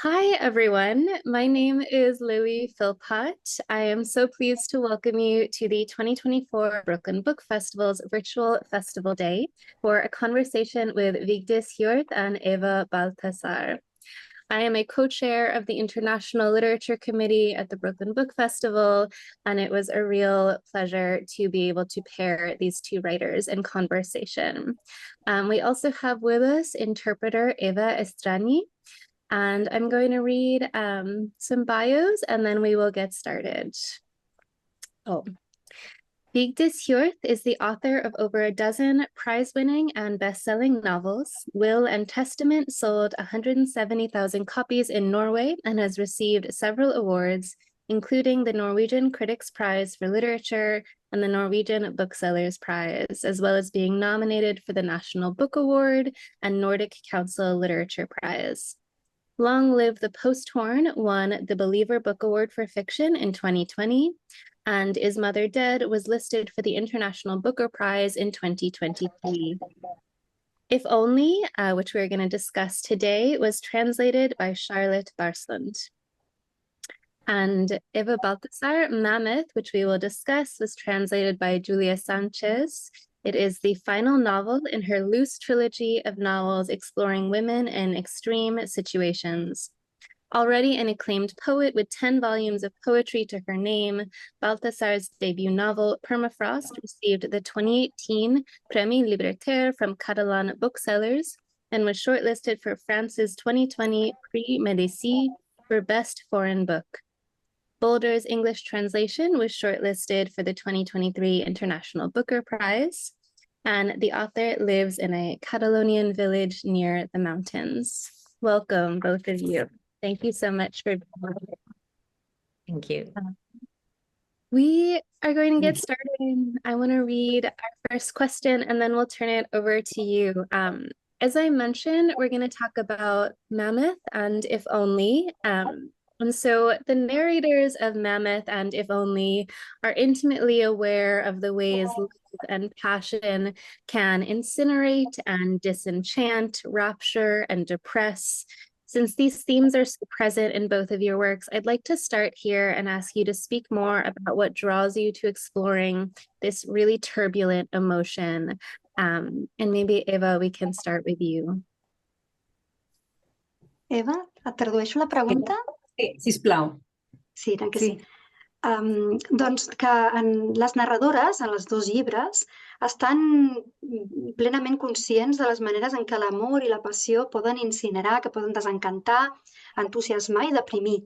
Hi, everyone. My name is Lily Philpott. I am so pleased to welcome you to the 2024 Brooklyn Book Festival's virtual festival day for a conversation with Vigdis Hjorth and Eva Baltasar. I am a co-chair of the International Literature Committee at the Brooklyn Book Festival, and it was a real pleasure to be able to pair these two writers in conversation. We also have with us interpreter Eva Estrani, and I'm going to read some bios and then we will get started. Vigdis Hjorth is the author of over a dozen prize-winning and best-selling novels. Will and Testament sold 170,000 copies in Norway and has received several awards, including the Norwegian Critics' Prize for Literature and the Norwegian Booksellers' Prize, as well as being nominated for the National Book Award and Nordic Council Literature Prize. Long Live the Posthorn won the Believer Book Award for Fiction in 2020, and Is Mother Dead was listed for the International Booker Prize in 2023. If Only, which we're going to discuss today, was translated by Charlotte Barslund. And Eva Baltasar Mammoth, which we will discuss, was translated by Julia Sanches. It is the final novel in her loose trilogy of novels exploring women in extreme situations. Already an acclaimed poet with 10 volumes of poetry to her name, Baltasar's debut novel, Permafrost, received the 2018 Premi Libertaire from Catalan booksellers and was shortlisted for France's 2020 Prix Médicis for Best Foreign Book. Boulder's English translation was shortlisted for the 2023 International Booker Prize, and the author lives in a Catalonian village near the mountains. Welcome, both of you. Thank you so much for being here. Thank you. We are going to get started. I want to read our first question, and then we'll turn it over to you. As I mentioned, we're going to talk about Mammoth and If Only. And so the narrators of Mammoth and If Only are intimately aware of the ways love and passion can incinerate and disenchant, rapture and depress. Since these themes are so present in both of your works, I'd like to start here and ask you to speak more about what draws you to exploring this really turbulent emotion. And maybe, Eva, we can start with you. Eva, et tradueixo la pregunta? Sí, sisplau. Sí, tant que sí. Doncs que les narradores, en els dos llibres, estan plenament conscients de les maneres en què l'amor i la passió poden incinerar, que poden desencantar, entusiasmar i deprimir.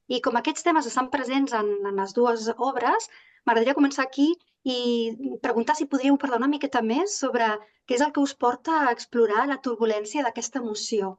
I com aquests temes estan presents en les dues obres, m'agradaria començar aquí i preguntar si podríeu parlar una miqueta més sobre què és el que us porta a explorar la turbulència d'aquesta emoció.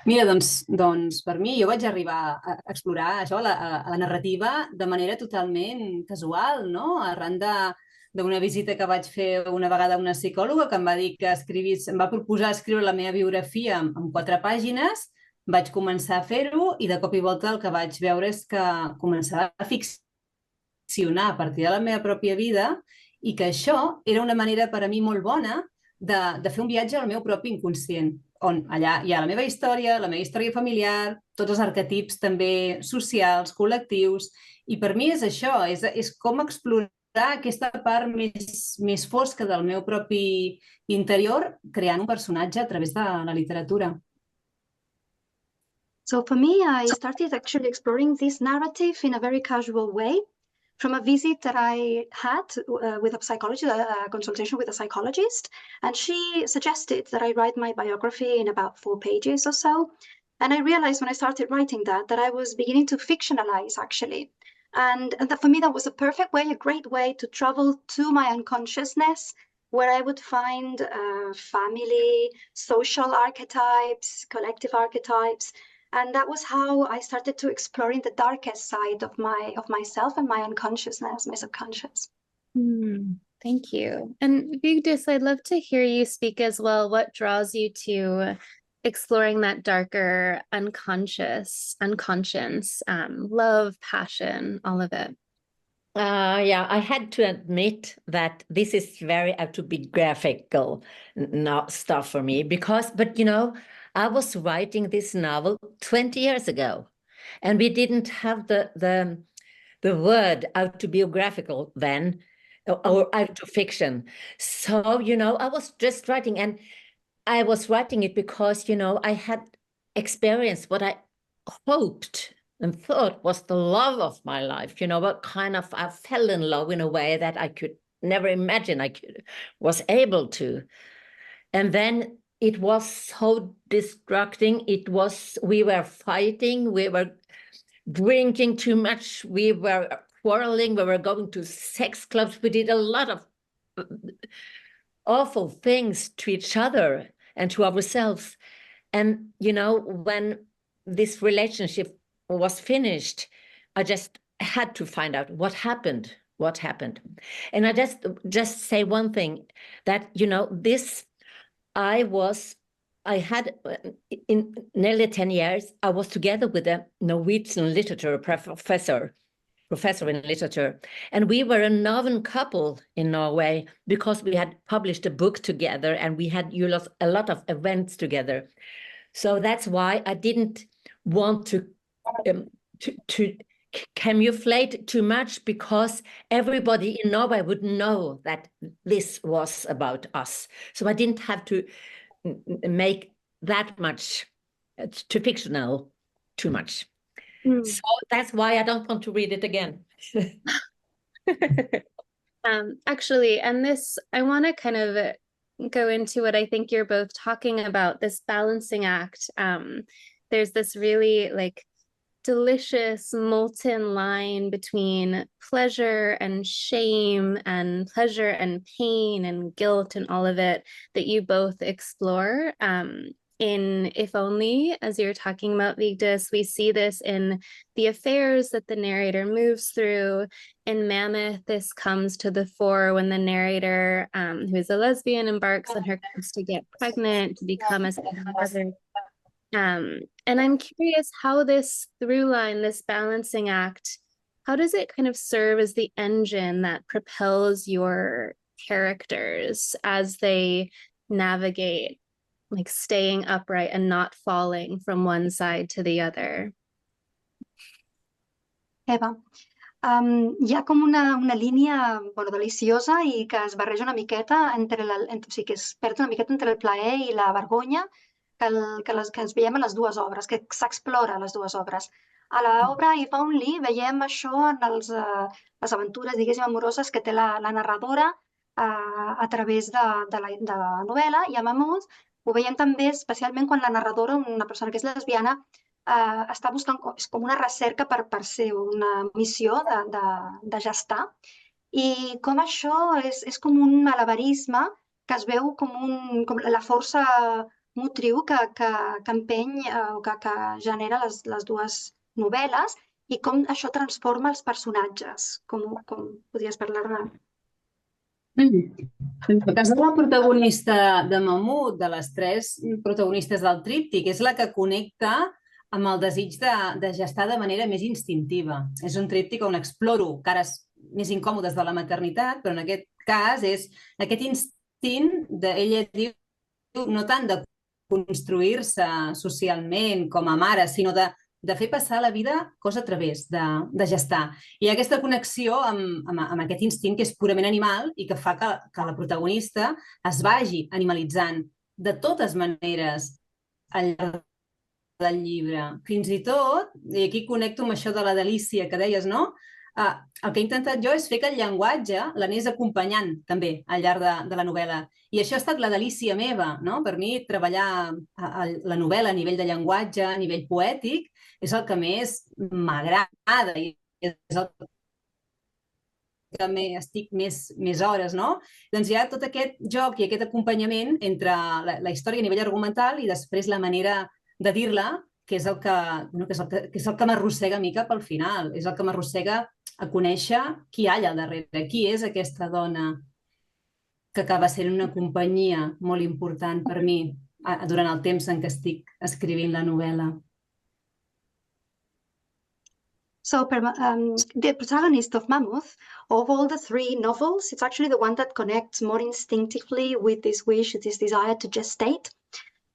Mira, doncs per mi jo vaig arribar a explorar això, la narrativa de manera totalment casual, no? Arran d'una visita que vaig fer una vegada a una psicòloga que em va dir que em va proposar escriure la meva biografia en 4 pàgines, vaig començar a fer-ho i de cop i volta el que vaig veure és que començava a ficcionar a partir de la meva pròpia vida i que això era una manera per a mi molt bona de fer un viatge al meu propi inconscient, on allà hi ha la meva història familiar, tots els arquetips també socials, col·lectius, i per mi és això, és com explorar aquesta part més fosca del meu propi interior creant un personatge a través de la literatura. So for me, I started actually exploring this narrative in a very casual way. From a visit that I had with a psychologist, a consultation with a psychologist, and she suggested that I write my biography in about 4 pages or so. And I realized when I started writing that I was beginning to fictionalize, actually. And that for me, that was a perfect way, a great way to travel to my unconsciousness, where I would find family, social archetypes, collective archetypes. And that was how I started to exploring the darkest side of myself and my unconsciousness, my subconscious. Thank you. And Vigdis, I'd love to hear you speak as well. What draws you to exploring that darker unconscious, love, passion, all of it? Yeah, I had to admit that this is very autobiographical stuff for me but I was writing this novel 20 years ago, and we didn't have the word autobiographical then, or autofiction. So, I was just writing, and I was writing it because, I had experienced what I hoped and thought was the love of my life, I fell in love in a way that I could never imagine was able to. And then it was so distracting. We were fighting, we were drinking too much, we were quarreling, we were going to sex clubs, we did a lot of awful things to each other and to ourselves. And, when this relationship was finished, I just had to find out what happened. And I just say one thing, that, I had, in nearly 10 years, I was together with a Norwegian literature professor in literature. And we were a novel couple in Norway because we had published a book together and we had a lot of events together. So that's why I didn't want to camouflage too much, because everybody in Norway would know that this was about us. So I didn't have to make that much too fictional, too much. So that's why I don't want to read it again. Actually, and this, I want to kind of go into what I think you're both talking about, this balancing act. There's this really delicious molten line between pleasure and shame and pleasure and pain and guilt and all of it that you both explore. In If Only, as you're talking about, Vigdis, we see this in the affairs that the narrator moves through. In Mammoth, this comes to the fore when the narrator, who is a lesbian, embarks on her quest to get pregnant, to become a mother. And I'm curious how this through line, this balancing act, how does it kind of serve as the engine that propels your characters as they navigate staying upright and not falling from one side to the other? Eva, hi ha com una línia deliciosa i que es barreja una miqueta o sigui, que es perd una miqueta entre el plaer i la vergonya que ens veiem a les dues obres, que s'explora a les dues obres. A l'obra If Only veiem això en les aventures, diguéssim, amoroses que té la narradora a través de la novel·la, i a Mammoth ho veiem també especialment quan la narradora, una persona que és lesbiana, està buscant, és com una recerca per ser una missió de gestar, i com això és com un malabarisme que es veu com la força motriu que empeny o que genera les dues novel·les, i com això transforma els personatges. Com podries parlar-ne? En el cas de la protagonista de Mammoth, de les tres protagonistes del tríptic, és la que connecta amb el desig de gestar de manera més instintiva. És un tríptic on exploro cares més incòmodes de la maternitat, però en aquest cas és aquest instint ella diu, no tant de construir-se socialment com a mare, sinó de fer passar la vida cosa a través, de gestar. I hi ha aquesta connexió amb aquest instint que és purament animal i que fa que la protagonista es vagi animalitzant de totes maneres al llarg del llibre. Fins i tot, i aquí connecto amb això de la delícia que deies, no? El que he intentat jo és fer que el llenguatge l'anés acompanyant també al llarg de la novel·la. I això ha estat la delícia meva, no? Per mi, treballar la novel·la a nivell de llenguatge, a nivell poètic, és el que més m'agrada i és el que estic més hores, no? Doncs hi ha tot aquest joc i aquest acompanyament entre la història a nivell argumental i després la manera de dir-la, que és el que m'arrossega a mi cap al final, és el que m'arrossega a conèixer qui hi ha allà darrere, qui és aquesta dona que acaba sent una companyia molt important per mi durant el temps en què estic escrivint la novel·la. So the protagonist of Mammoth, of all the three novels, it's actually the one that connects more instinctively with this wish, this desire to gestate.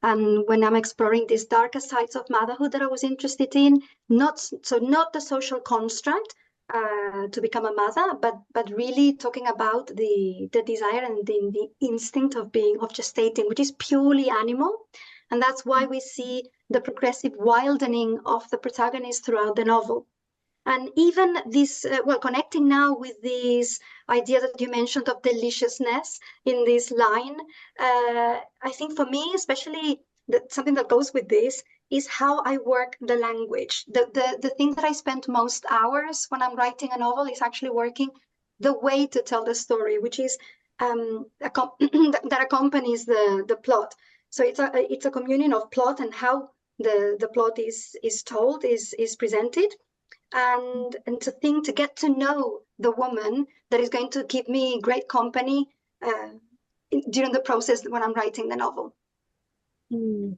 And when I'm exploring these darker sides of motherhood that I was interested in, not the social construct to become a mother, but really talking about the desire and the instinct of gestating, which is purely animal. And that's why we see the progressive wildening of the protagonist throughout the novel. And even this, connecting now with this idea that you mentioned of deliciousness in this line, I think for me, especially something that goes with this is how I work the language. The thing that I spend most hours when I'm writing a novel is actually working the way to tell the story, which is that accompanies the plot. So it's a communion of plot and how the plot is told, is presented. And to get to know the woman that is going to keep me great company during the process when I'm writing the novel. And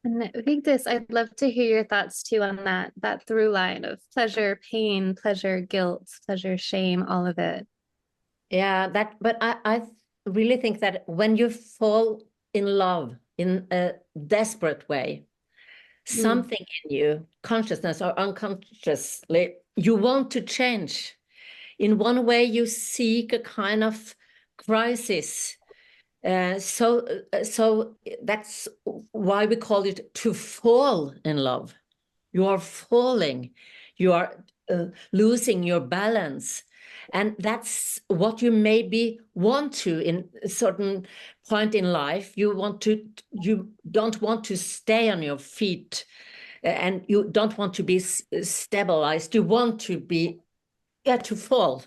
Vigdis, I'd love to hear your thoughts too on that through line of pleasure, pain, pleasure, guilt, pleasure, shame, all of it. Yeah, but I really think that when you fall in love in a desperate way, something in you, consciousness or unconsciously, you want to change. In one way, you seek a kind of crisis. So that's why we call it to fall in love. You are falling, you are losing your balance. And that's what you maybe want to in a certain point in life. You don't want to stay on your feet and you don't want to be stabilized. You want to be, to fall.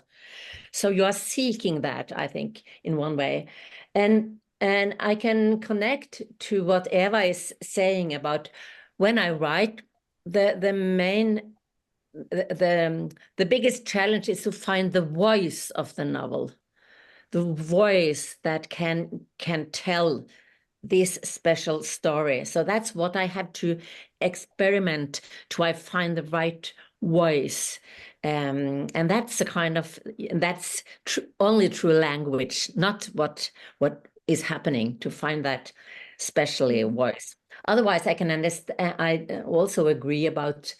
So you are seeking that, I think, in one way. And I can connect to what Eva is saying about when I write, the biggest challenge is to find the voice of the novel, the voice that can tell this special story. So that's what I have to experiment to I find the right voice. And that's a kind of, that's only through language, not what is happening, to find that specially voice. Otherwise, I can understand. I also agree about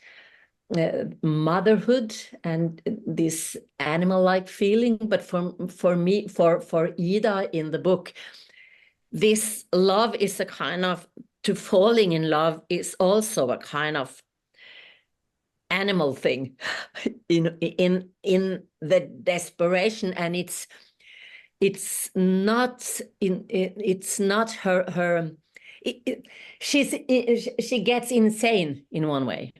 motherhood and this animal-like feeling. But for me, for Ida in the book, this love is a kind of, to falling in love is also a kind of animal thing in the desperation, and it's not her she gets insane in one way.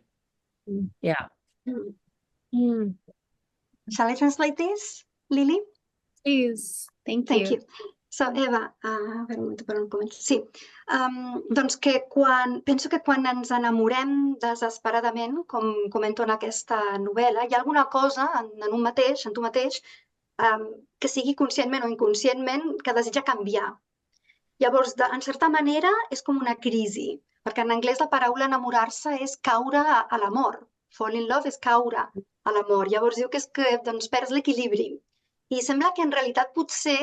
Yeah. Shall I translate this, Lily? Please. Thank you. So, Eva, a veure un moment per on començo. Sí, doncs penso que quan ens enamorem desesperadament, com comento en aquesta novel·la, hi ha alguna cosa en un mateix, en tu mateix, que sigui conscientment o inconscientment, que desitja canviar. Llavors, en certa manera, és com una crisi, perquè en anglès la paraula enamorar-se és caure a l'amor. Fall in love és caure a l'amor. Llavors diu que és que perds l'equilibri. I sembla que en realitat potser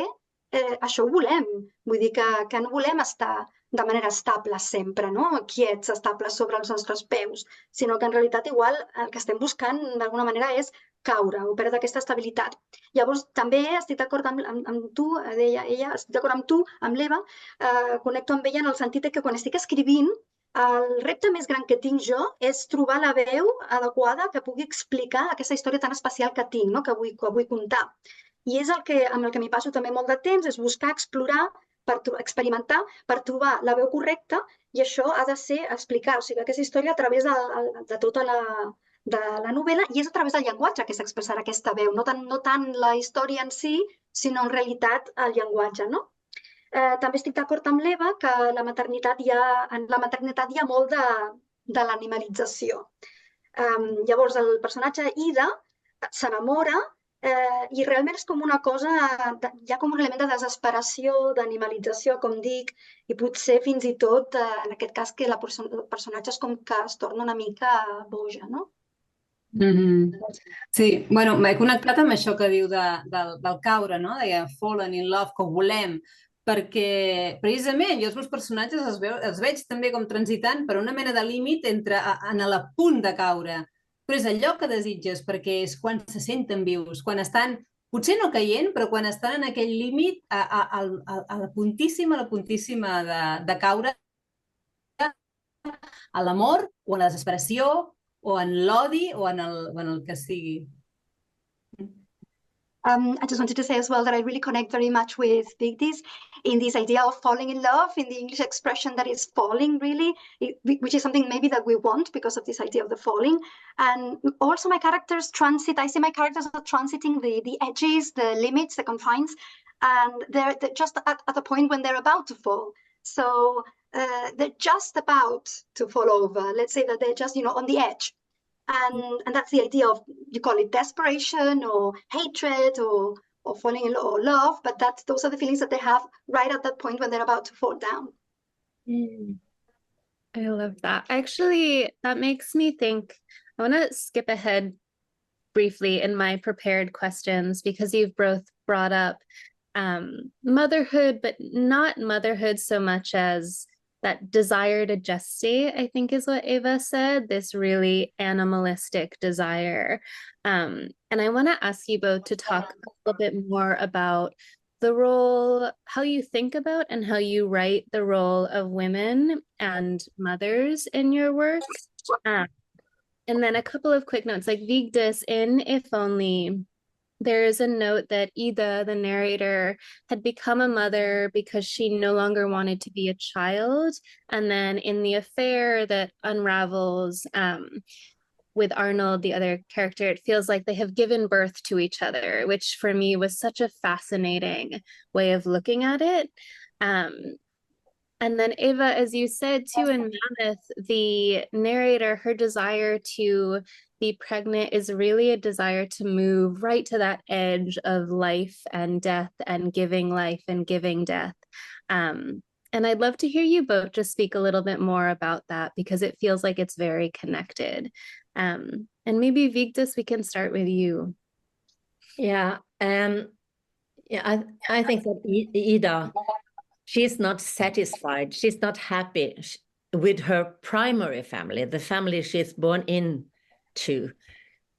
això ho volem. Vull dir que no volem estar de manera estable sempre, no? Quiets, estables sobre els nostres peus, sinó que en realitat igual el que estem buscant d'alguna manera és caure o perdre aquesta estabilitat. Llavors també estic d'acord amb tu, deia ella, estic d'acord amb tu, amb l'Eva, connecto amb ella en el sentit que quan estic escrivint, el repte més gran que tinc jo és trobar la veu adequada que pugui explicar aquesta història tan especial que tinc, no? que vull contar. I és amb el que m'hi passo també molt de temps, és buscar, explorar, experimentar, per trobar la veu correcta, i això ha de ser explicar, o sigui, aquesta història a través de tota la novel·la, i és a través del llenguatge que s'expressarà aquesta veu, no tant la història en si, sinó en realitat el llenguatge, no? També estic d'acord amb l'Eva que en la maternitat hi ha molt de l'animalització. Llavors, el personatge Ida s'enamora I realment és com una cosa, hi ha com un element de desesperació, d'animalització, com dic, i potser fins i tot, en aquest cas, que el personatge és com que es torna una mica boja, no? Sí, bueno, m'he connectat amb això que diu del caure, no? Deia fallen in love, que ho volem, perquè precisament jo els meus personatges els veig també com transitant per una mena de límit entre en el punt de caure, però és allò que desitges, perquè és quan se senten vius, quan estan, potser no caient, però quan estan en aquell límit a la puntíssima de caure a l'amor o en la desesperació o en l'odi o en el que sigui. I just wanted to say as well that I really connect very much with Vigdis in this idea of falling in love, in the English expression that is falling, really, which is something maybe that we want because of this idea of the falling. And also my characters I see my characters are transiting the edges, the limits, the confines, and they're just at the point when they're about to fall. So they're just about to fall over. Let's say that they're just, on the edge. And that's the idea of, you call it desperation or hatred or falling in love or love, but those are the feelings that they have right at that point when they're about to fall down. I love that. Actually, that makes me think, I want to skip ahead briefly in my prepared questions because you've both brought up motherhood, but not motherhood so much as that desire to gestate, I think is what Eva said, this really animalistic desire. And I want to ask you both to talk a little bit more about the role, how you think about and how you write the role of women and mothers in your work. And then a couple of quick notes, like Vigdis in If Only, there is a note that Ida, the narrator, had become a mother because she no longer wanted to be a child. And then in the affair that unravels with Arnold, the other character, it feels like they have given birth to each other, which for me was such a fascinating way of looking at it. And then Eva, as you said too in Mammoth, the narrator, her desire to be pregnant is really a desire to move right to that edge of life and death and giving life and giving death. And I'd love to hear you both just speak a little bit more about that because it feels like it's very connected. And maybe Vigdis, we can start with you. Yeah, I think that Ida, she's not satisfied. She's not happy with her primary family, the family she's born into.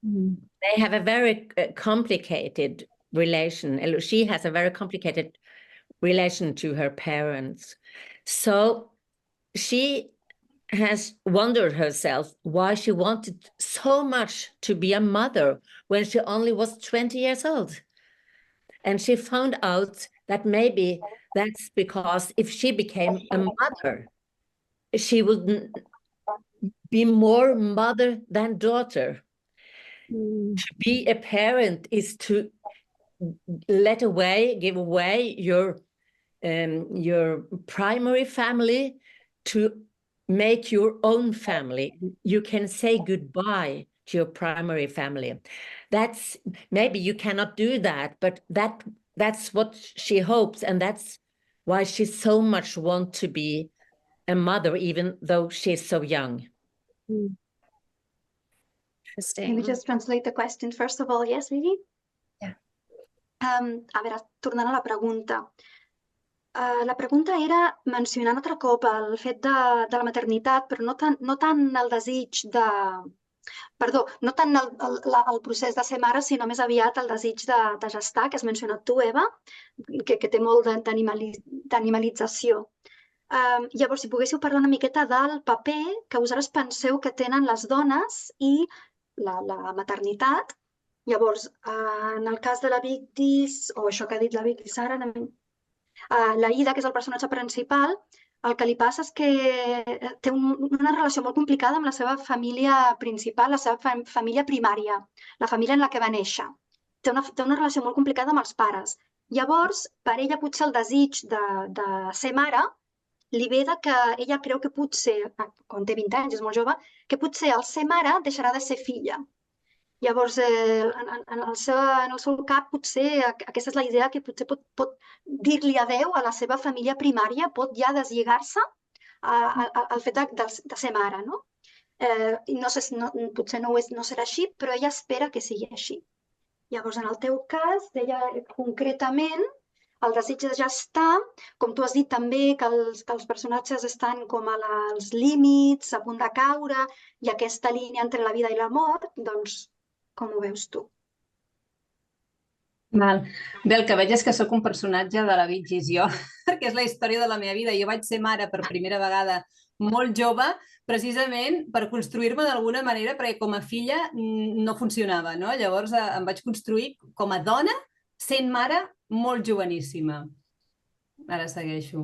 They have a very complicated relation. She has a very complicated relation to her parents. So she has wondered herself why she wanted so much to be a mother when she only was 20 years old. And she found out that maybe that's because if she became a mother, she would be more mother than daughter. To be a parent is to give away your primary family to make your own family. You can say goodbye to your primary family. That's maybe you cannot do that, but that's what she hopes, and that's why she so much wants to be a mother, even though she's so young. Interesting. Let me just translate the question first of all. Yes, Vivi? Yeah. A veure, tornant a la pregunta. La pregunta era mencionant altre cop el fet de la maternitat, però no tant el desig de... Perdó, no tant el procés de ser mare, sinó més aviat el desig de gestar, que has mencionat tu, Eva, que té molt d'animalització. Llavors, si poguéssiu parlar una miqueta del paper que vosaltres penseu que tenen les dones i la maternitat. Llavors, en el cas de la Vigdis, o això que ha dit la Vigdis ara, la Ida, que és el personatge principal, el que li passa és que té una relació molt complicada amb la seva família principal, la seva família primària, la família en la que va néixer. Té una relació molt complicada amb els pares. Llavors, per ella potser el desig de ser mare li ve que ella creu que potser, quan té 20 anys, és molt jove, que potser al ser mare deixarà de ser filla. Llavors, en el seu cap, potser aquesta és la idea que potser pot dir-li adeu a la seva família primària, pot ja deslligar-se al fet de ser mare, no? I no sé, potser no serà així, però ella espera que sigui així. Llavors, en el teu cas, deia concretament, el desig ja està, com tu has dit també, que els personatges estan com als límits, a punt de caure, i aquesta línia entre la vida i la mort, doncs, com ho veus tu? Val. Bé, el que veig és que sóc un personatge de la Vigdis Hjorth, perquè és la història de la meva vida. Jo vaig ser mare per primera vegada molt jove, precisament per construir-me d'alguna manera, perquè com a filla no funcionava, no? Llavors em vaig construir com a dona, sent mare, molt joveníssima. Ara segueixo.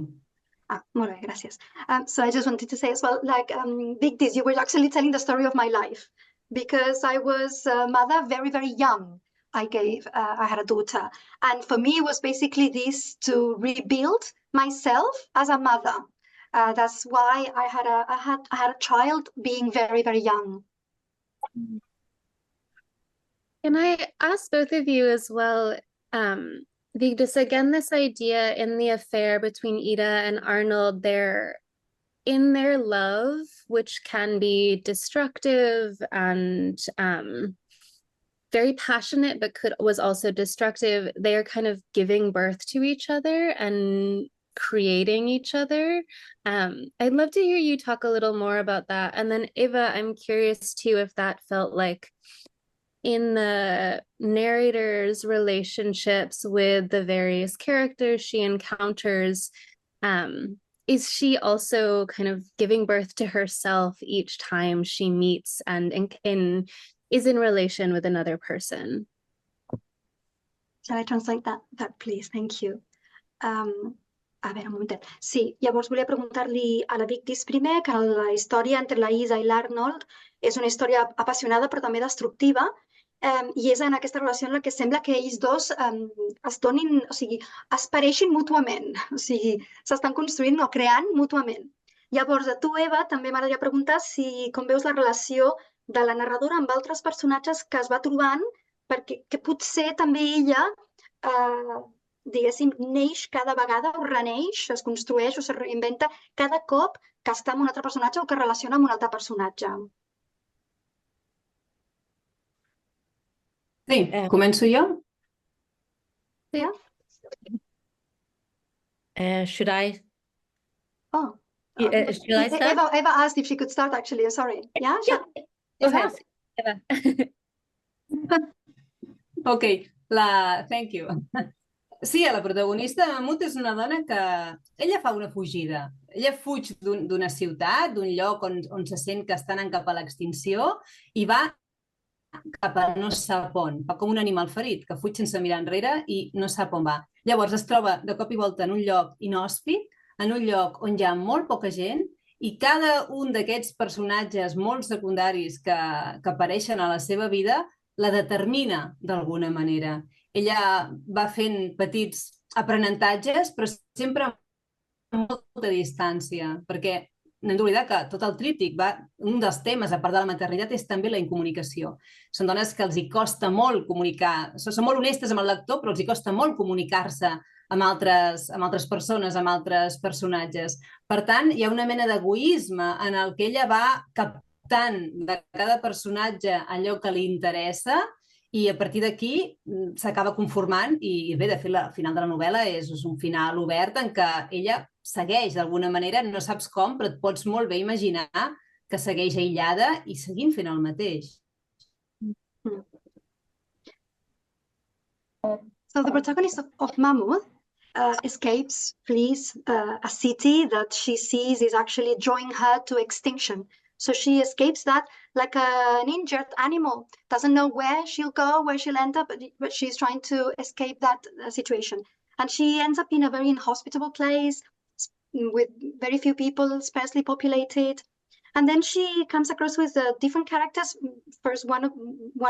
Molt bé, gràcies. So I just wanted to say as well, like, Vigdis, you were actually telling the story of my life, because I was a mother very, very young. I had a daughter, and for me it was basically this, to rebuild myself as a mother. That's why I had a child being very, very young. Can I ask both of you as well, Vigdis, again, this idea in the affair between Ida and Arnold, in their love, which can be destructive and very passionate, but was also destructive, they are kind of giving birth to each other and creating each other. I'd love to hear you talk a little more about that. And then Eva, I'm curious too, if that felt like in the narrator's relationships with the various characters she encounters, is she also kind of giving birth to herself each time she meets and is in relation with another person? Shall I translate that please? Thank you. A veure, un momentet. Sí, llavors volia preguntar-li a la Vigdis primer que la història entre la Ida i l'Arnold és una història apassionada però també destructiva, i és en aquesta relació en la que sembla que ells dos es donin, o sigui, es pareixin mútuament, o sigui, s'estan construint o creant mútuament. Llavors, a tu, Eva, també m'agradaria preguntar com veus la relació de la narradora amb altres personatges que es va trobant, perquè que potser també ella, diguéssim, neix cada vegada o reneix, es construeix o es reinventa cada cop que està amb un altre personatge o que es relaciona amb un altre personatge. Sí, començo jo? Yeah. Should I? Oh. Should I start? Eva asked if she could start, actually. I'm sorry. Yeah? Go ahead. Eva. Ok, thank you. Sí, la protagonista de Mammoth és una dona que ella fa una fugida. Ella fuig d'una ciutat, d'un lloc on se sent que estan anant cap a l'extinció i va cap a no sap on. Va com un animal ferit, que fuig sense mirar enrere i no sap on va. Llavors es troba de cop i volta en un lloc inhòspit, en un lloc on hi ha molt poca gent, i cada un d'aquests personatges molt secundaris que apareixen a la seva vida la determina d'alguna manera. Ella va fent petits aprenentatges, però sempre amb molta distància, perquè no hem d'oblidar que tot el tríptic, un dels temes, a part de la maternitat, és també la incomunicació. Són dones que els hi costa molt comunicar, són molt honestes amb el lector, però els hi costa molt comunicar-se amb altres persones, amb altres personatges. Per tant, hi ha una mena d'egoisme en el que ella va captant de cada personatge allò que li interessa i a partir d'aquí s'acaba conformant i bé, de fet, el final de la novel·la és un final obert en què ella segueix d'alguna manera, no saps com, però et pots molt bé imaginar que segueix aïllada i seguint fent el mateix. So the protagonist of Mammoth escapes, flees a city that she sees is actually drawing her to extinction. So she escapes that like an injured animal, doesn't know where she'll go, where she'll end up, but she's trying to escape that situation. And she ends up in a very inhospitable place with very few people, sparsely populated. And then she comes across with different characters. First, one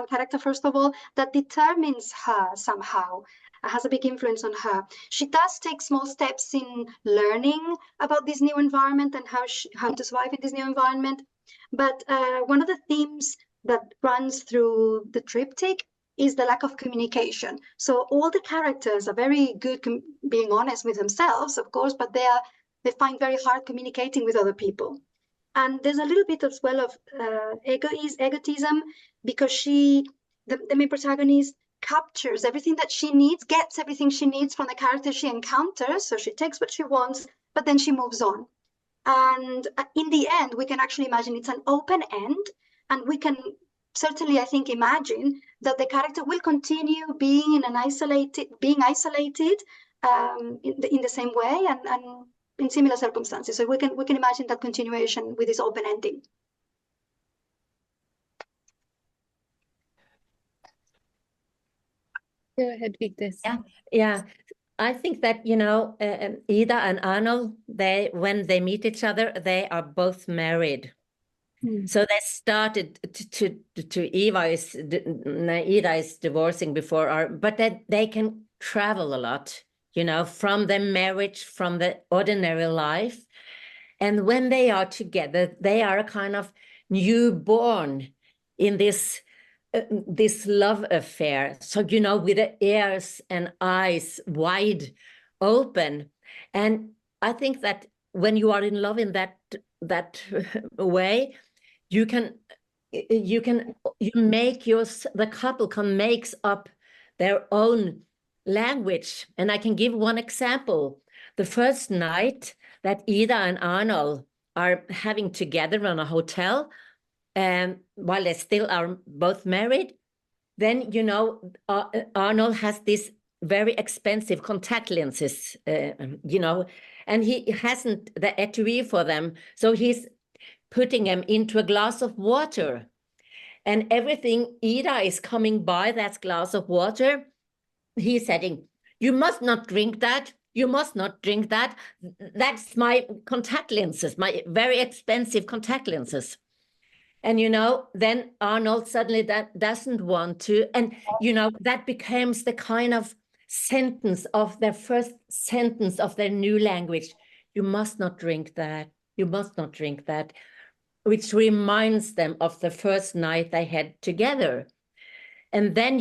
character, first of all, that determines her somehow, has a big influence on her. She does take small steps in learning about this new environment and how to survive in this new environment. But one of the themes that runs through the triptych is the lack of communication. So all the characters are very good being honest with themselves, of course, but they find very hard communicating with other people. And there's a little bit as well of egotism, because the main protagonist captures everything that she needs, gets everything she needs from the character she encounters. So she takes what she wants, but then she moves on. And in the end, we can actually imagine it's an open end, and we can certainly, I think, imagine that the character will continue being isolated in the same way and in similar circumstances. So we can imagine that continuation with this open ending. Go ahead, Vigdis. Yeah. I think that, Ida and Arnold, when they meet each other, they are both married. So they started Ida is divorcing before, but they can travel a lot, from their marriage, from the ordinary life. And when they are together, they are a kind of newborn in this love affair. So, with the ears and eyes wide open. And I think that when you are in love in that way, the couple can make up their own language. And I can give one example. The first night that Ida and Arnold are having together in a hotel, while they still are both married, then, Arnold has these very expensive contact lenses, and he hasn't the etui for them. So he's putting them into a glass of water. And everything Ida is coming by that glass of water, he's saying, "You must not drink that. You must not drink that. That's my contact lenses, my very expensive contact lenses." And, then Arnold suddenly doesn't want to. And, that becomes the kind of sentence of their first sentence of their new language. "You must not drink that. You must not drink that," which reminds them of the first night they had together. And then,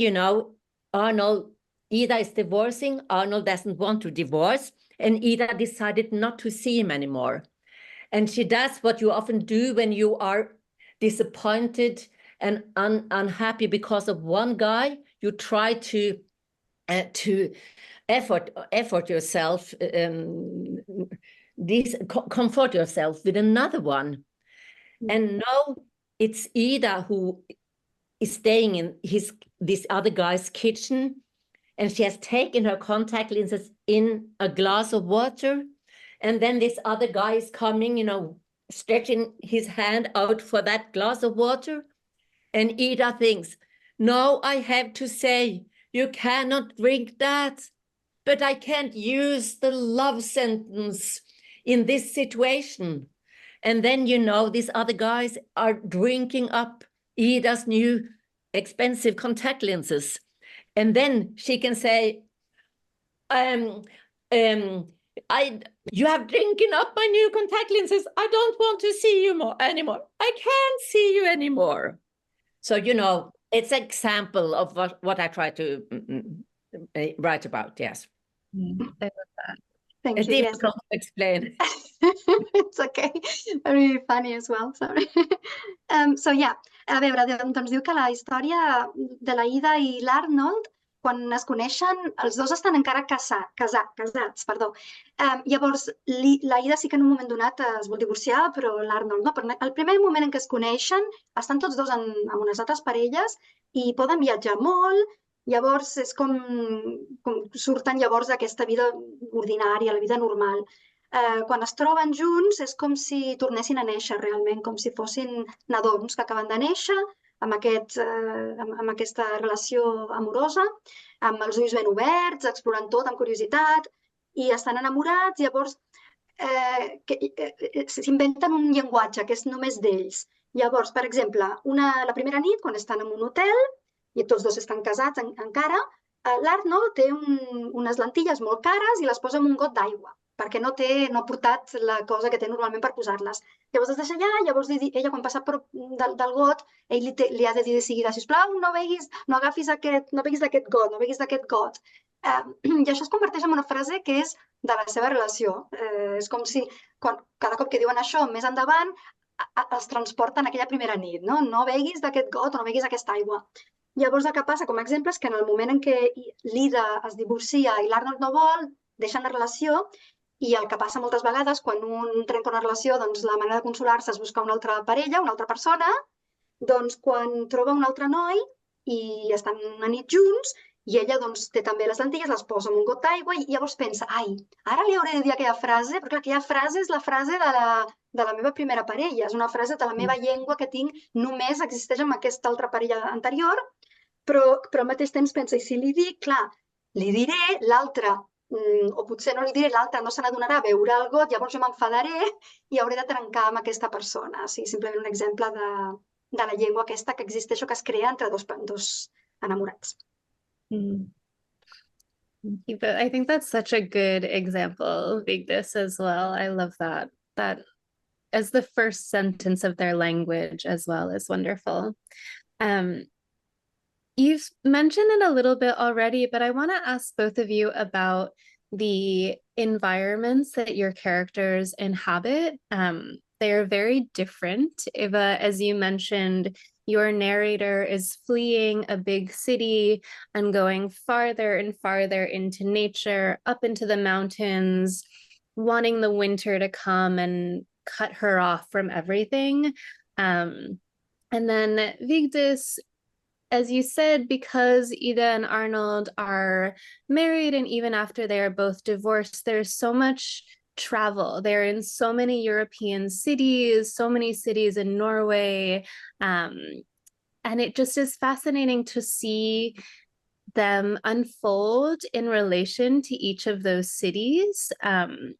Ida is divorcing. Arnold doesn't want to divorce. And Ida decided not to see him anymore. And she does what you often do when you are disappointed and unhappy because of one guy. You try to effort yourself, comfort yourself with another one. And now it's Ida who is staying in this other guy's kitchen, and she has taken her contact lenses in a glass of water. And then this other guy is coming, stretching his hand out for that glass of water. And Ida thinks, "No, I have to say, you cannot drink that, but I can't use the love sentence in this situation." And then, these other guys are drinking up Ida's new expensive contact lenses. And then she can say, "You have drinking up my new contact lenses. I don't want to see you anymore. I can't see you anymore." So, it's an example of what I try to write about, yes. I love that. Thank It's you. difficult to explain. It's okay. Very funny as well, sorry. So yeah, a veure, doncs diu que la història de la Ida i l'Arnold, quan es coneixen, els dos estan encara casats, perdó. Llavors, la Ida sí que en un moment donat es vol divorciar, però l'Arnold no. Però el primer moment en què es coneixen, estan tots dos amb unes altres parelles i poden viatjar molt. Llavors, és com surten llavors d'aquesta vida ordinària, la vida normal. Quan es troben junts és com si tornessin a néixer realment, com si fossin nadons que acaben de néixer, amb aquesta relació amorosa, amb els ulls ben oberts, explorant tot amb curiositat, i estan enamorats. Llavors, s'inventen un llenguatge que és només d'ells. Llavors, per exemple, la primera nit, quan estan en un hotel, i tots dos estan casats encara, l'Arnold té unes lentilles molt cares i les posa en un got d'aigua. perquè no ha portat la cosa que té normalment per posar-les. Llavors es deixa allà, llavors ella quan passa del got, ell li ha de dir de seguida, sisplau, no beguis d'aquest got. I això es converteix en una frase que és de la seva relació. És com si cada cop que diuen això més endavant els transporta en aquella primera nit, no? No beguis d'aquest got o no beguis aquesta aigua. Llavors el que passa, com a exemple, és que en el moment en què l'Ida es divorcia i l'Arnold no vol, deixen la relació, i el que passa moltes vegades, quan un trenca una relació, doncs la manera de consolar-se és buscar una altra parella, una altra persona, doncs quan troba un altre noi i estan una nit junts, i ella doncs té també les lentilles, les posa en un got d'aigua i llavors pensa, ai, ara li hauré de dir aquella frase, perquè aquella frase és la frase de la meva primera parella, és una frase de la meva llengua que tinc, només existeix amb aquesta altra parella anterior, però al mateix temps pensa, i si li dic, clar, li diré, l'altre, o potser no li diré, l'altre no se n'adonarà, veurà el got, llavors jo m'enfadaré i hauré de trencar amb aquesta persona. Sí, simplement un exemple de la llengua aquesta que existeix o que es crea entre dos enamorats. Thank you. But I think that's such a good example, Vigdis, as well. I love that. That as the first sentence of their language as well is wonderful. You've mentioned it a little bit already, but I want to ask both of you about the environments that your characters inhabit. They are very different. Eva, as you mentioned, your narrator is fleeing a big city and going farther and farther into nature, up into the mountains, wanting the winter to come and cut her off from everything. And then Vigdis, as you said, because Ida and Arnold are married and even after they are both divorced, there's so much travel. They're in so many European cities, so many cities in Norway. And it just is fascinating to see them unfold in relation to each of those cities. And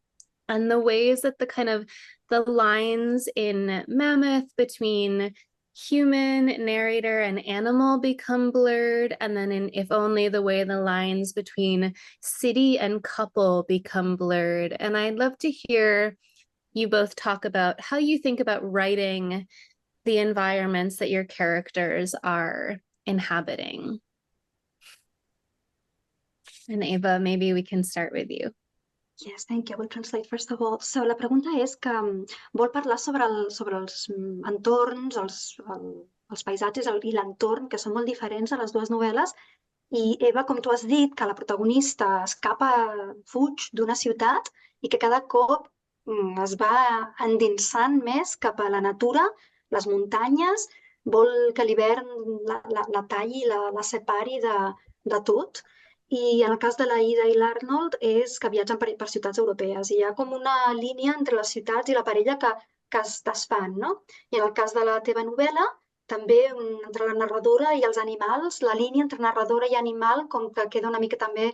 the ways that the lines in Mammoth between human, narrator, and animal become blurred, and then in If Only, the way the lines between city and couple become blurred. And I'd love to hear you both talk about how you think about writing the environments that your characters are inhabiting. And Eva, maybe we can start with you. Yes, thank you. I will translate first of all. So la pregunta és que vol parlar sobre els entorns, els paisatges i l'entorn, que són molt diferents a les dues novel·les. I Eva, com tu has dit, que la protagonista fuig d'una ciutat i que cada cop es va endinsant més cap a la natura, les muntanyes, vol que l'hivern la talli, la separi de tot. I en el cas de la Ida i l'Arnold és que viatgen per ciutats europees. I hi ha com una línia entre les ciutats i la parella que es desfan, no? I en el cas de la teva novel·la, també entre la narradora i els animals, la línia entre narradora i animal com que queda una mica també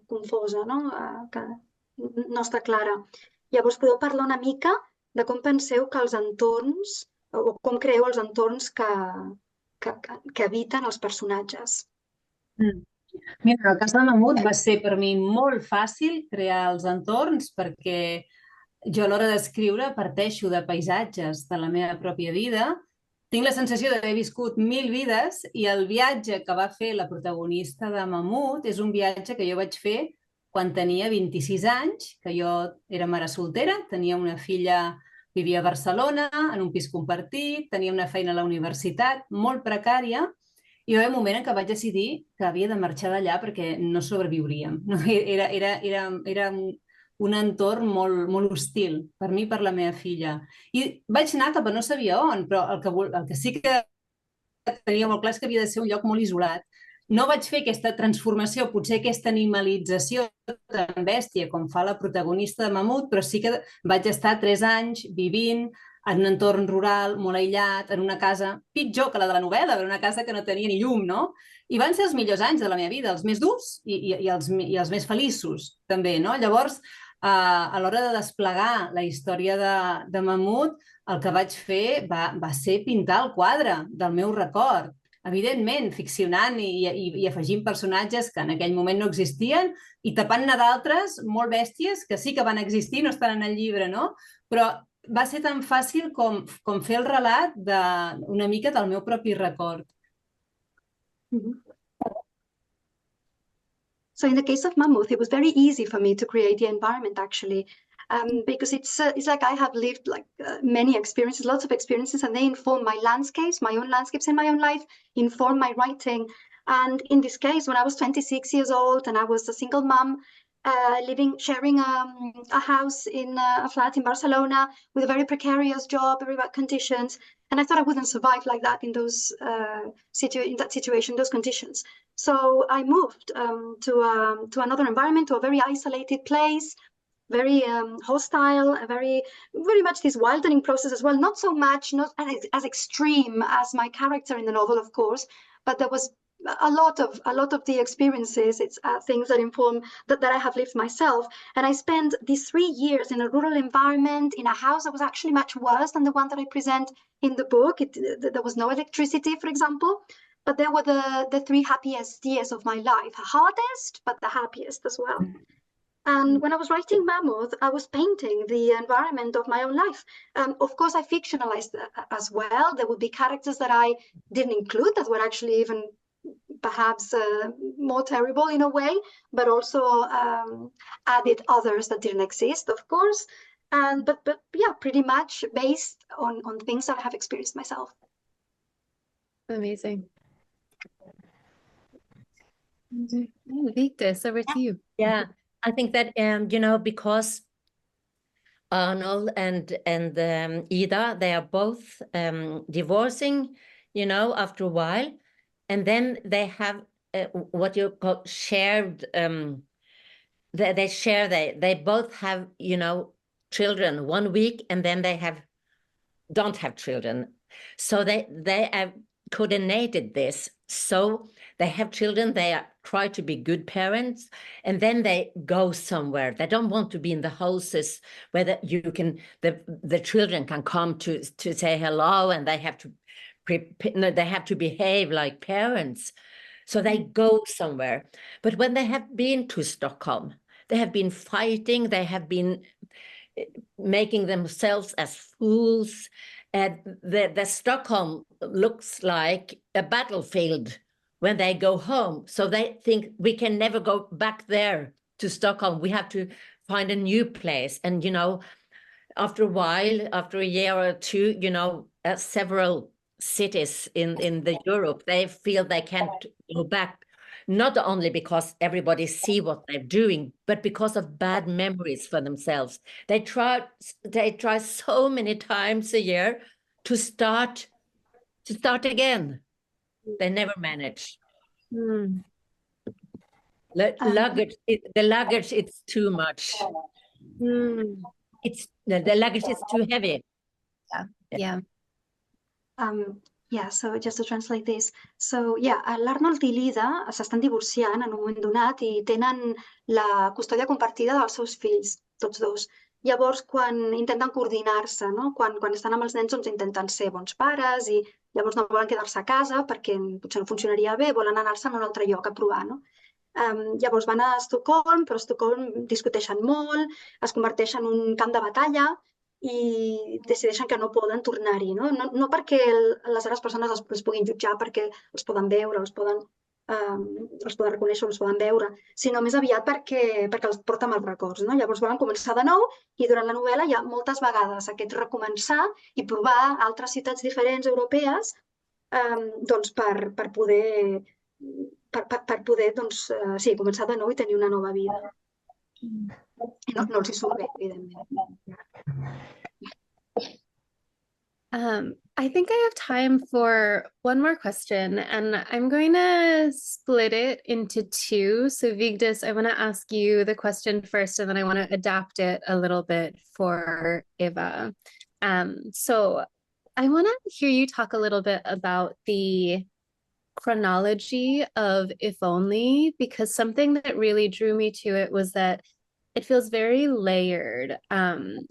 confosa, no? Que no està clara. Llavors, podeu parlar una mica de com penseu que els entorns, o com creeu els entorns que habiten els personatges. Mira, en el cas de Mammoth va ser per mi molt fàcil crear els entorns perquè jo a l'hora d'escriure parteixo de paisatges de la meva pròpia vida. Tinc la sensació d'haver viscut 1000 vides i el viatge que va fer la protagonista de Mammoth és un viatge que jo vaig fer quan tenia 26 anys, que jo era mare soltera, tenia una filla, vivia a Barcelona, en un pis compartit, tenia una feina a la universitat molt precària. I va haver un moment en què vaig decidir que havia de marxar d'allà perquè no sobreviuríem. Era un entorn molt hostil per mi i per la meva filla. I vaig anar cap a no sabia on, però el que sí que tenia molt clar és que havia de ser un lloc molt isolat. No vaig fer aquesta transformació, potser aquesta animalització tan bèstia com fa la protagonista de Mammoth, però sí que vaig estar 3 anys vivint en un entorn rural, molt aïllat, en una casa pitjor que la de la novel·la, una casa que no tenia ni llum, no? I van ser els millors anys de la meva vida, els més durs i els més feliços, també, no? Llavors, a l'hora de desplegar la història de Mammoth, el que vaig fer va ser pintar el quadre del meu record. evidentment, ficcionant i afegint personatges que en aquell moment no existien i tapant-ne d'altres molt bèsties que sí que van existir, no estan en el llibre, no? Però va ser tan fàcil com fer el relat una mica del meu propi record. So in the case of Mammoth, it was very easy for me to create the environment, actually, because it's like I have lived like many experiences, lots of experiences, and they inform my landscapes, my own landscapes in my own life, inform my writing. And in this case, when I was 26 years old and I was a single mom, sharing a house in a flat in Barcelona with a very precarious job, very bad conditions, and I thought I wouldn't survive like that in that situation, those conditions. So I moved to another environment, to a very isolated place, very hostile, very much this wildening process as well. Not so much, not as extreme as my character in the novel, of course, but there was a lot of the experiences. It's things that inform that I have lived myself. And I spent these 3 years in a rural environment, in a house that was actually much worse than the one that I present in the book. There was no electricity, for example. But they were the 3 happiest years of my life. Hardest, but the happiest as well. And when I was writing Mammoth, I was painting the environment of my own life. Of course, I fictionalized as well. There would be characters that I didn't include that were actually even perhaps more terrible in a way, but also added others that didn't exist, of course. But yeah, pretty much based on things that I have experienced myself. Amazing. Vigdis, over to you. Yeah, I think that because Arnold and Ida, they are both divorcing, after a while, and then they have what you call shared. They both have children 1 week, and then they don't have children, so they have coordinated this. So they have children, they try to be good parents, and then they go somewhere. They don't want to be in the houses where the children can come to say hello, and they have to behave like parents. So they go somewhere. But when they have been to Stockholm, they have been fighting, they have been making themselves as fools. And the Stockholm looks like a battlefield when they go home. So they think we can never go back there to Stockholm. We have to find a new place. And, after a while, after a year or two, several cities in the Europe, they feel they can't go back, not only because everybody see what they're doing, but because of bad memories for themselves. They try so many times a year to start again. They never manage. Mm. The luggage, it's too much. Mm. The luggage is too heavy. Yeah. Yeah, so just to translate this. So, yeah, l'Arnold i l'Ida s'estan divorciant en un moment donat i tenen la custòdia compartida dels seus fills, tots dos. Llavors, quan intenten coordinar-se, no? Quan estan amb els nens, doncs intenten ser bons pares i llavors no volen quedar-se a casa perquè potser no funcionaria bé, volen anar-se'n a un altre lloc a provar, no? Llavors van a Estocolm, però a Estocolm discuteixen molt, es converteix en un camp de batalla i decideixen que no poden tornar-hi, no? No perquè les altres persones els puguin jutjar perquè els poden veure, els poden reconèixer, els poden veure, sinó més aviat perquè els porta mals records, no? Llavors volen començar de nou i durant la novel·la hi ha moltes vegades aquest recomençar i provar altres ciutats diferents europees doncs per poder doncs, sí, començar de nou i tenir una nova vida. I no els hi surt bé, evidentment. I think I have time for one more question, and I'm going to split it into 2. So Vigdis, I want to ask you the question first, and then I want to adapt it a little bit for Eva. So I want to hear you talk a little bit about the chronology of If Only, because something that really drew me to it was that it feels very layered.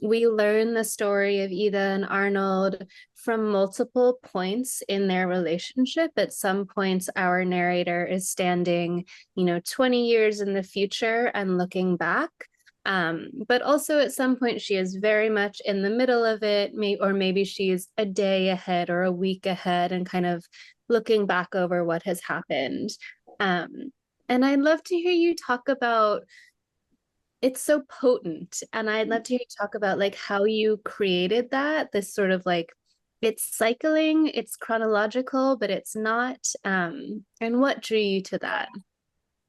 We learn the story of Ida and Arnold from multiple points in their relationship. At some points, our narrator is standing, 20 years in the future and looking back. But also at some point, she is very much in the middle of it, or maybe she's a day ahead or a week ahead and kind of looking back over what has happened. And I'd love to hear you talk about, it's so potent, and I'd love to hear you talk about like how you created that, this sort of like, it's cycling, it's chronological, but it's not, and what drew you to that?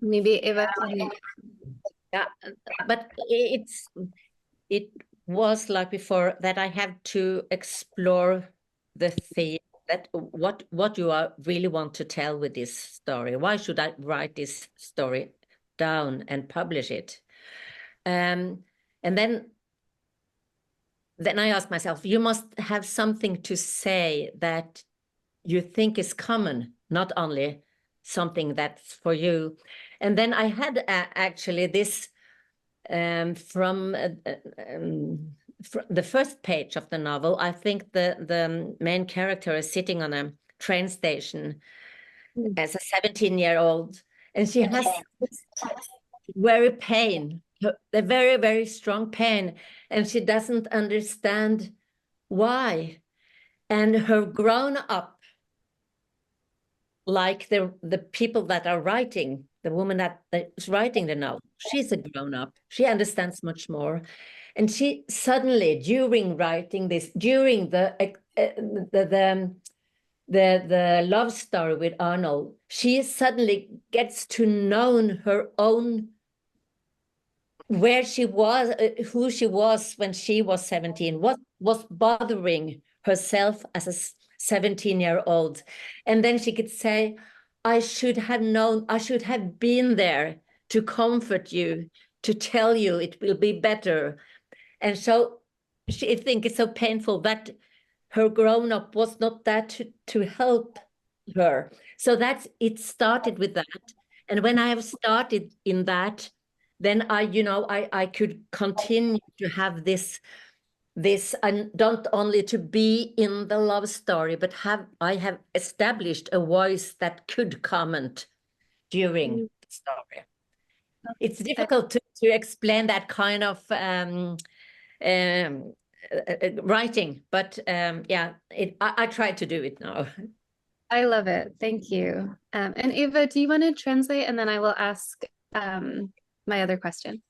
Maybe Eva. Yeah, but it was like before that I have to explore the theme, that what you really want to tell with this story. Why should I write this story down and publish it? And then I asked myself, you must have something to say that you think is common, not only something that's for you. And then I had actually this from the first page of the novel. I think the main character is sitting on a train station as a 17-year-old, and she has very pain, a very, very strong pain, and she doesn't understand why. And her grown up, like the people that are writing, the woman that is writing the novel, she's a grown up. She understands much more. And she suddenly, during writing this, during the love story with Arnold, she suddenly gets to know her own, where she was, who she was when she was 17, what was bothering herself as a 17-year-old. And then she could say, I should have known, I should have been there to comfort you, to tell you it will be better. And so I think it's so painful that her grown-up was not there to help her. So it started with that. And when I have started in that, then I could continue to have this, and don't only to be in the love story, but I have established a voice that could comment during the story. It's difficult to explain that kind of writing, but yeah, I try to do it now. I love it. Thank you. And Eva, do you want to translate? And then I will ask my other question.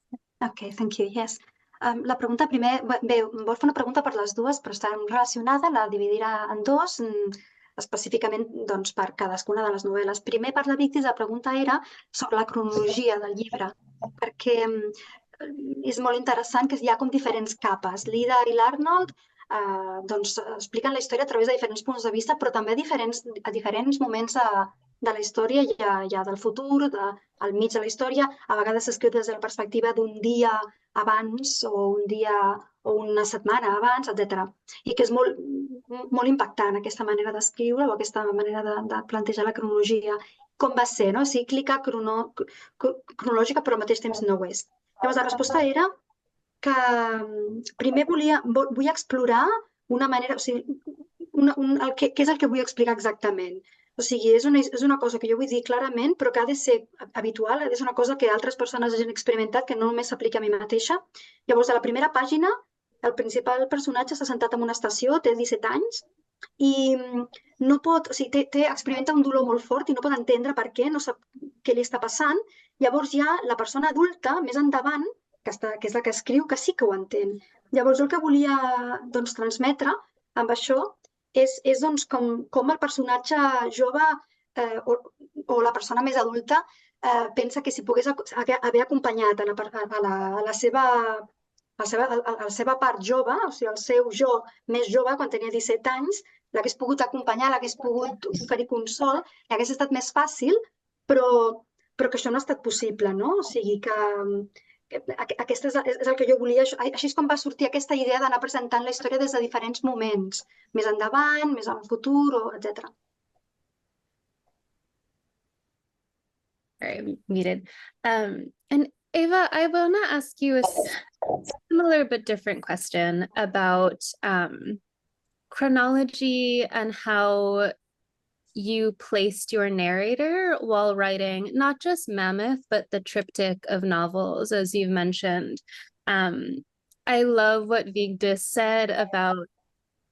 Okay, thank you. Yes. La pregunta primer, bé, vol fer una pregunta per les dues, però està relacionada, la dividirà en dos, específicament doncs, per cadascuna de les novel·les. Primer, per la Vigdis, la pregunta era sobre la cronologia del llibre, perquè és molt interessant que hi ha com diferents capes. L'Ida i l'Arnold doncs, expliquen la història a través de diferents punts de vista, però també a diferents moments de la història, ja del futur, al mig de la història. A vegades s'escriu des de la perspectiva d'un dia abans o un dia o una setmana abans, etc. I que és molt, molt impactant aquesta manera d'escriure o aquesta manera de plantejar la cronologia. Com va ser, no? Cíclica, cronològica, però al mateix temps no ho és. Llavors, la resposta era que primer vull explorar una manera, o sigui, què és el que vull explicar exactament. O sigui, és una cosa que jo vull dir clarament, però que ha de ser habitual, ha de ser una cosa que altres persones hagin experimentat, que no només s'aplica a mi mateixa. Llavors, a la primera pàgina, el principal personatge està sentat en una estació, té 17 anys, i no pot, o sigui, experimenta un dolor molt fort i no pot entendre per què, no sap què li està passant. Llavors hi ha la persona adulta, més endavant, que és la que escriu, que sí que ho entén. Llavors, el que volia transmetre amb això és doncs, com el personatge jove o la persona més adulta pensa que si pogués haver acompanyat a la seva part jove, o sigui, el seu jo més jove, quan tenia 17 anys, l'hagués pogut acompanyar, l'hagués pogut oferir consol, hagués estat més fàcil, però que això no ha estat possible, no? O sigui que aquest és el que jo volia. Així és com va sortir aquesta idea d'anar presentant la història des de diferents moments, més endavant, més al futur, etc. Sorry, I'm muted. And Eva, I want to ask you a similar but different question about chronology and how you placed your narrator while writing not just Mammoth, but the triptych of novels, as you've mentioned. I love what Vigdis said about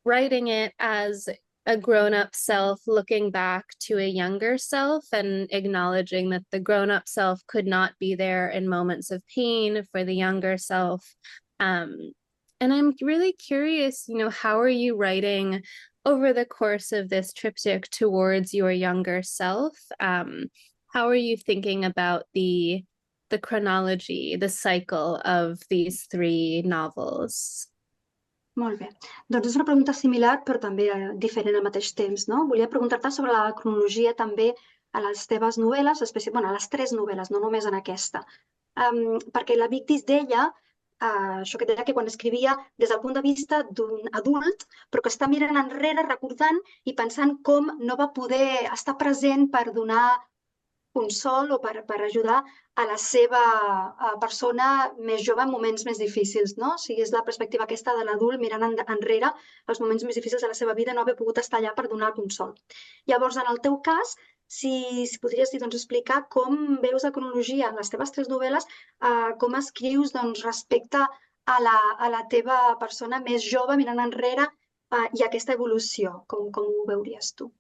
writing it as a grown-up self looking back to a younger self and acknowledging that the grown-up self could not be there in moments of pain for the younger self. And I'm really curious, how are you writing over the course of this triptych towards your younger self? How are you thinking about the chronology, the cycle of these three novels? Molt bé. Doncs és una pregunta similar, però també diferent al mateix temps, no? Volia preguntar-te sobre la cronologia també a les teves novel·les, a les 3 novel·les, no només en aquesta. Perquè la Vigdis deia, això que deia que quan escrivia des del punt de vista d'un adult, però que està mirant enrere, recordant i pensant com no va poder estar present per donar consol o per ajudar a la seva persona més jove en moments més difícils, no? O sigui, és la perspectiva aquesta de l'adult mirant enrere els moments més difícils de la seva vida, no haver pogut estar allà per donar consol. Llavors, en el teu cas, si podries explicar com veus la cronologia en les teves 3 novel·les, com escrius respecte a la teva persona més jove mirant enrere i aquesta evolució, com ho veuries tu?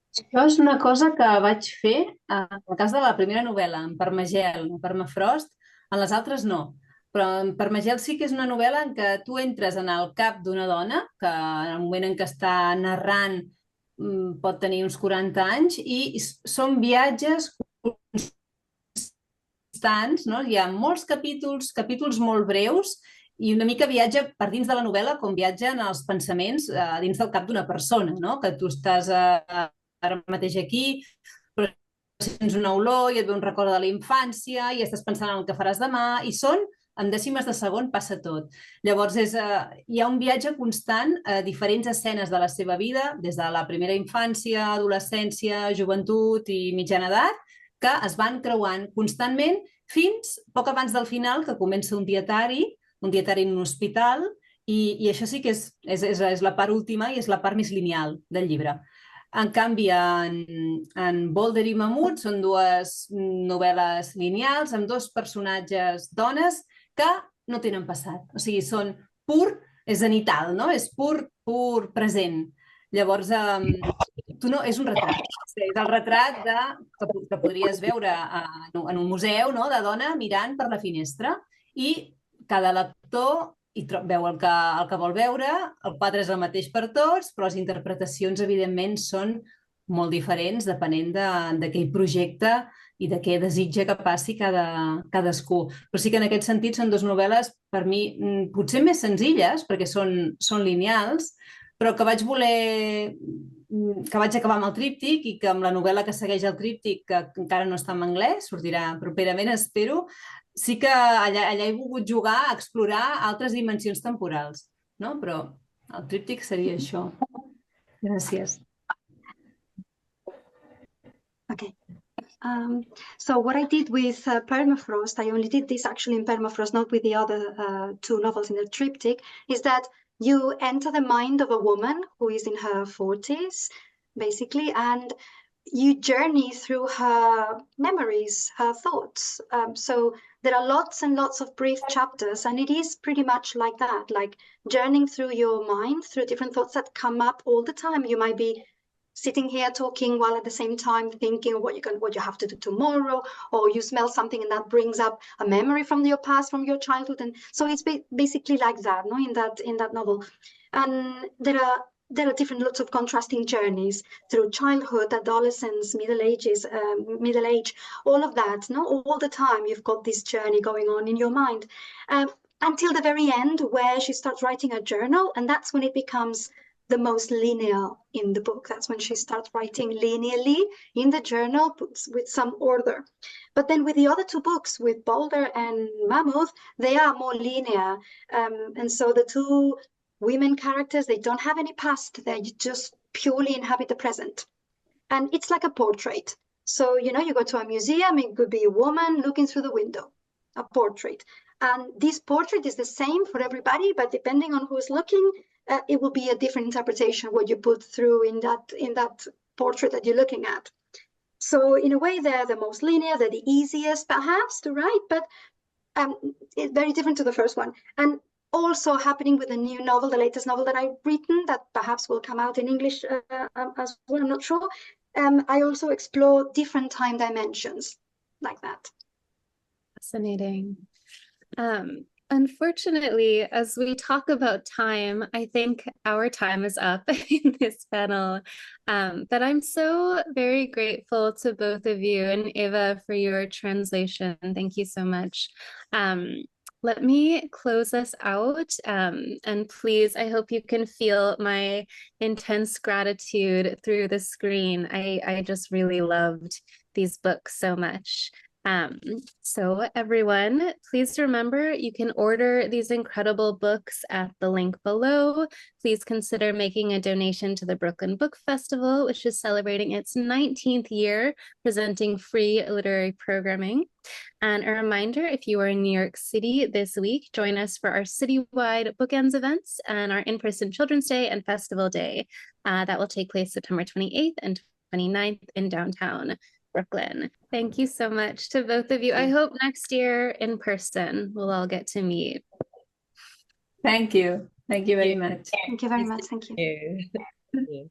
Això és una cosa que vaig fer en el cas de la primera novel·la, en Permagel, en Permafrost, en les altres no. Però en Permagel sí que és una novel·la en què tu entres en el cap d'una dona, que en el moment en què està narrant pot tenir uns 40 anys, i són viatges constants, no? Hi ha molts capítols molt breus, i una mica viatja per dins de la novel·la com viatgen els pensaments dins del cap d'una persona, no? Que tu estàs ara mateix aquí, però sents una olor i et ve un record de la infància i estàs pensant en el que faràs demà, i són, en dècimes de segon passa tot. Llavors hi ha un viatge constant a diferents escenes de la seva vida, des de la primera infància, adolescència, joventut i mitjana edat, que es van creuant constantment fins poc abans del final, que comença un dietari en un hospital, i això sí que és la part última i és la part més lineal del llibre. En canvi, en Boulder i Mammoth són 2 novel·les lineals amb 2 personatges dones que no tenen passat. O sigui, són és zenital, no? És pur present. Llavors, és un retrat. És el retrat que podries veure en un museu, no? De dona mirant per la finestra, i cada lector veu el que vol veure, el quadre és el mateix per tots, però les interpretacions, evidentment, són molt diferents depenent d'aquell projecte i de què desitja que passi cadascú. Però sí que en aquest sentit són 2 novel·les, per mi, potser més senzilles, perquè són lineals, però que vaig acabar amb el tríptic, i que amb la novel·la que segueix el tríptic, que encara no està en anglès, sortirà properament, espero, sí que allà he volgut jugar a explorar altres dimensions temporals, no? Però el tríptic seria això. Gràcies. Okay. So what I did with Permafrost, I only did this actually in Permafrost, not with the other 2 novels in the triptych, is that you enter the mind of a woman who is in her 40s, basically, and you journey through her memories, her thoughts. So there are lots and lots of brief chapters, and it is pretty much like that, like journeying through your mind, through different thoughts that come up all the time. You might be sitting here talking while at the same time thinking what you have to do tomorrow, or you smell something and that brings up a memory from your past, from your childhood. And so it's basically like that, no? In that novel. And there are lots of contrasting journeys through childhood, adolescence, middle age, all of that, no? All the time you've got this journey going on in your mind, until the very end, where she starts writing a journal, and that's when it becomes the most linear in the book. That's when she starts writing linearly in the journal with some order. But then with the other 2 books, with Boulder and Mammoth, they are more linear. And so the 2 women characters, they don't have any past. They just purely inhabit the present. And it's like a portrait. So, you know, you go to a museum, it could be a woman looking through the window, a portrait. And this portrait is the same for everybody, but depending on who's looking, it will be a different interpretation what you put through in that portrait that you're looking at. So in a way, they're the most linear, they're the easiest perhaps to write, but it's very different to the first one. And also happening with the new novel, the latest novel that I've written, that perhaps will come out in English as well, I'm not sure. I also explore different time dimensions like that. Fascinating. Unfortunately, as we talk about time, I think our time is up in this panel. But I'm so very grateful to both of you and Eva for your translation. Thank you so much. Let me close us out. And please, I hope you can feel my intense gratitude through the screen. I just really loved these books so much. So everyone, please remember you can order these incredible books at the link below. Please consider making a donation to the Brooklyn Book Festival, which is celebrating its 19th year, presenting free literary programming. And a reminder, if you are in New York City this week, join us for our citywide bookends events and our in-person Children's Day and Festival Day. That will take place September 28th and 29th in downtown Brooklyn. Thank you so much to both of you. I hope next year in person we'll all get to meet. Thank you. Thank you very much. Thank you very much. Thank you. Thank you.